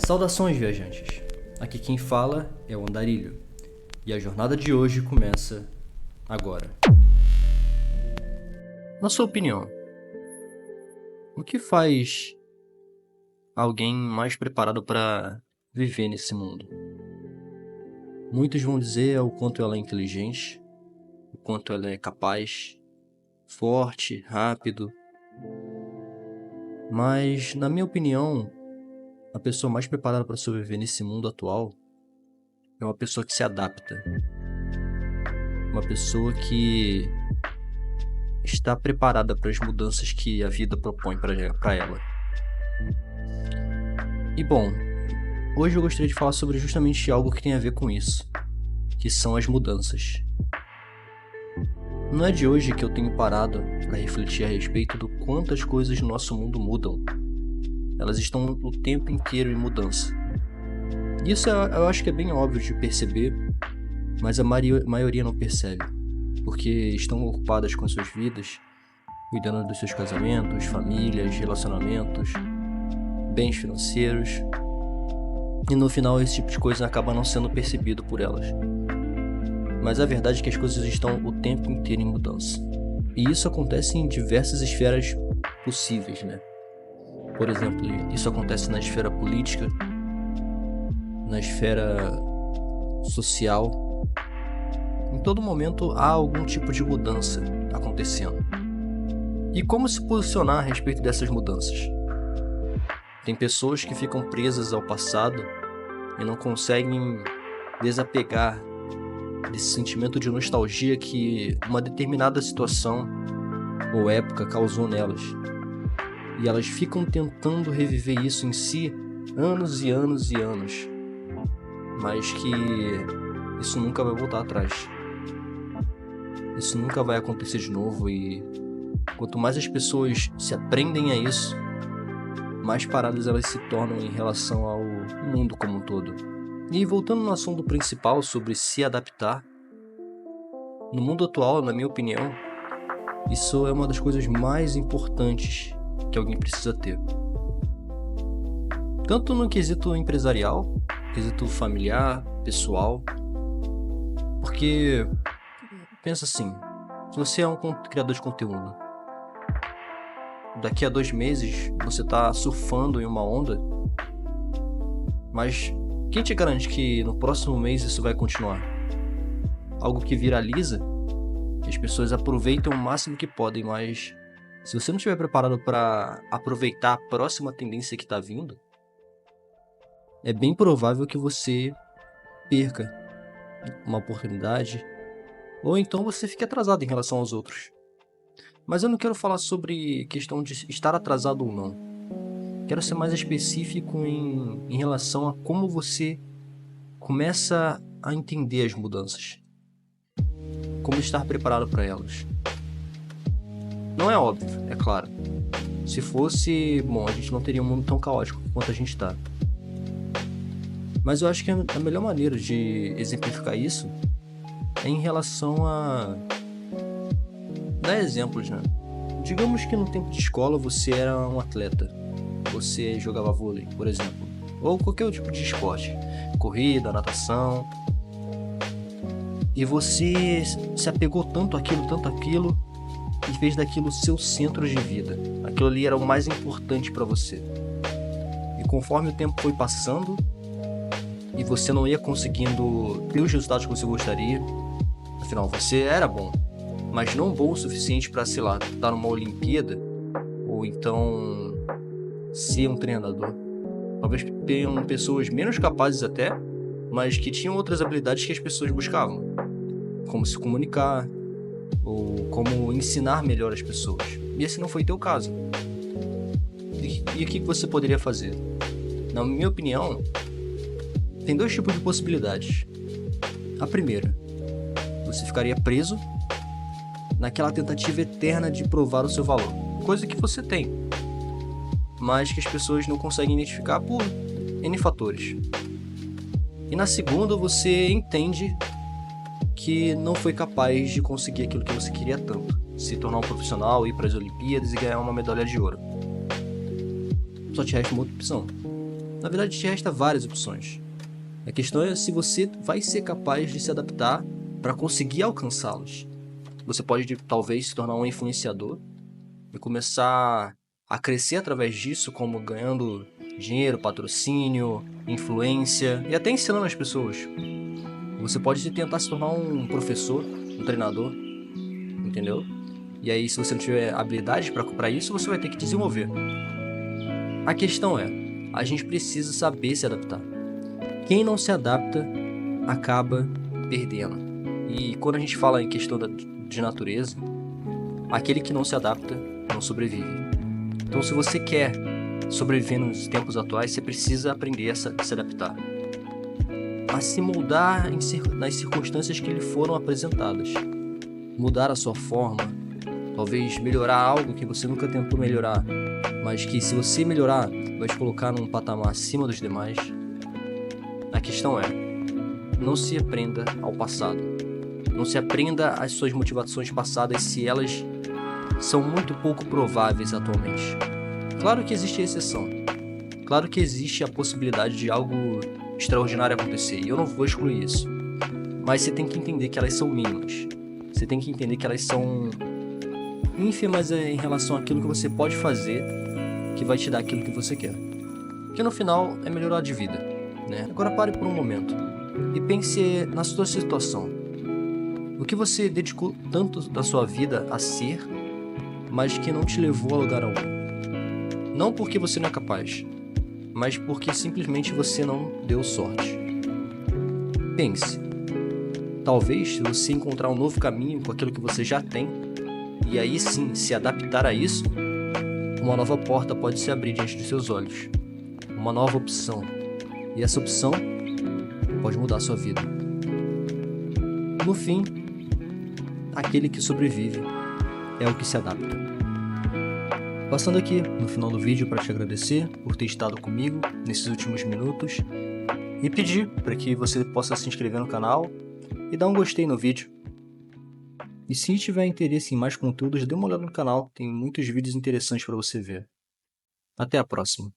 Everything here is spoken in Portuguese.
Saudações, viajantes! Aqui quem fala é o Andarilho, e a jornada de hoje começa agora. Na sua opinião, o que faz alguém mais preparado para viver nesse mundo? Muitos vão dizer o quanto ela é inteligente, o quanto ela é capaz, forte, rápido. Mas, na minha opinião, a pessoa mais preparada para sobreviver nesse mundo atual é uma pessoa que se adapta. Uma pessoa que está preparada para as mudanças que a vida propõe para ela. E bom, hoje eu gostaria de falar sobre justamente algo que tem a ver com isso, que são as mudanças. Não é de hoje que eu tenho parado para refletir a respeito do quanto as coisas no nosso mundo mudam. Elas estão o tempo inteiro em mudança. Isso eu acho que é bem óbvio de perceber, mas a maioria não percebe, porque estão ocupadas com suas vidas, cuidando dos seus casamentos, famílias, relacionamentos, bens financeiros, e no final esse tipo de coisa acaba não sendo percebido por elas. Mas a verdade é que as coisas estão o tempo inteiro em mudança. E isso acontece em diversas esferas possíveis, né? Por exemplo, isso acontece na esfera política, na esfera social. Em todo momento há algum tipo de mudança acontecendo. E como se posicionar a respeito dessas mudanças? Tem pessoas que ficam presas ao passado e não conseguem desapegar desse sentimento de nostalgia que uma determinada situação ou época causou nelas. E elas ficam tentando reviver isso em si anos e anos e anos, mas que isso nunca vai voltar atrás. Isso nunca vai acontecer de novo, e quanto mais as pessoas se aprendem a isso, mais paradas elas se tornam em relação ao mundo como um todo. E voltando no assunto principal sobre se adaptar, no mundo atual, na minha opinião, isso é uma das coisas mais importantes que alguém precisa ter. Tanto no quesito empresarial, quesito familiar, pessoal. Porque, pensa assim, se você é um criador de conteúdo, daqui a 2 meses você tá surfando em uma onda, mas quem te garante que no próximo mês isso vai continuar? Algo que viraliza, as pessoas aproveitam o máximo que podem, mas se você não estiver preparado para aproveitar a próxima tendência que está vindo, é bem provável que você perca uma oportunidade, ou então você fique atrasado em relação aos outros. Mas eu não quero falar sobre questão de estar atrasado ou não. Quero ser mais específico em relação a como você começa a entender as mudanças. Como estar preparado para elas. Não é óbvio, é claro. Se fosse, bom, a gente não teria um mundo tão caótico quanto a gente está. Mas eu acho que a melhor maneira de exemplificar isso é em relação a dar exemplos, né? Digamos que no tempo de escola você era um atleta. Você jogava vôlei, por exemplo. Ou qualquer outro tipo de esporte. Corrida, natação. E você se apegou tanto àquilo, e fez daquilo seu centro de vida. Aquilo ali era o mais importante para você. E conforme o tempo foi passando, e você não ia conseguindo ter os resultados que você gostaria, afinal, você era bom, mas não bom o suficiente para, sei lá, estar numa Olimpíada, ou então ser um treinador. Talvez tenham pessoas menos capazes até, mas que tinham outras habilidades que as pessoas buscavam. Como se comunicar, ou como ensinar melhor as pessoas. E esse não foi teu caso. E o que você poderia fazer? Na minha opinião, tem 2 tipos de possibilidades. A primeira, você ficaria preso naquela tentativa eterna de provar o seu valor. Coisa que você tem, mas que as pessoas não conseguem identificar por N fatores. E na segunda, você entende que não foi capaz de conseguir aquilo que você queria tanto. Se tornar um profissional, ir para as Olimpíadas e ganhar uma medalha de ouro. Só te resta uma outra opção. Na verdade, te resta várias opções. A questão é se você vai ser capaz de se adaptar para conseguir alcançá-los. Você pode, talvez, se tornar um influenciador e começar a crescer através disso, como ganhando dinheiro, patrocínio, influência e até ensinando as pessoas. Você pode tentar se tornar um professor, um treinador, entendeu? E aí, se você não tiver habilidade para isso, você vai ter que desenvolver. A questão é, a gente precisa saber se adaptar. Quem não se adapta acaba perdendo. E quando a gente fala em questão de natureza, aquele que não se adapta não sobrevive. Então, se você quer sobreviver nos tempos atuais, você precisa aprender a se adaptar, a se moldar nas circunstâncias que lhe foram apresentadas, mudar a sua forma, talvez melhorar algo que você nunca tentou melhorar, mas que, se você melhorar, vai te colocar num patamar acima dos demais. A questão é, não se prenda ao passado. Não se aprenda às suas motivações passadas se elas são muito pouco prováveis atualmente. Claro que existe exceção. Claro que existe a possibilidade de algo extraordinário acontecer, e eu não vou excluir isso. Mas você tem que entender que elas são mínimas. Você tem que entender que elas são ínfimas em relação àquilo que você pode fazer, que vai te dar aquilo que você quer. Que no final é melhorar de vida, né? Agora pare por um momento e pense na sua situação. O que você dedicou tanto da sua vida a ser, mas que não te levou a lugar algum? Não porque você não é capaz, mas porque simplesmente você não deu sorte. Pense. Talvez, se você encontrar um novo caminho com aquilo que você já tem, e aí sim se adaptar a isso, uma nova porta pode se abrir diante dos seus olhos. Uma nova opção. E essa opção pode mudar a sua vida. No fim, aquele que sobrevive é o que se adapta. Passando aqui no final do vídeo para te agradecer por ter estado comigo nesses últimos minutos e pedir para que você possa se inscrever no canal e dar um gostei no vídeo. E se tiver interesse em mais conteúdos, dê uma olhada no canal, tem muitos vídeos interessantes para você ver. Até a próxima!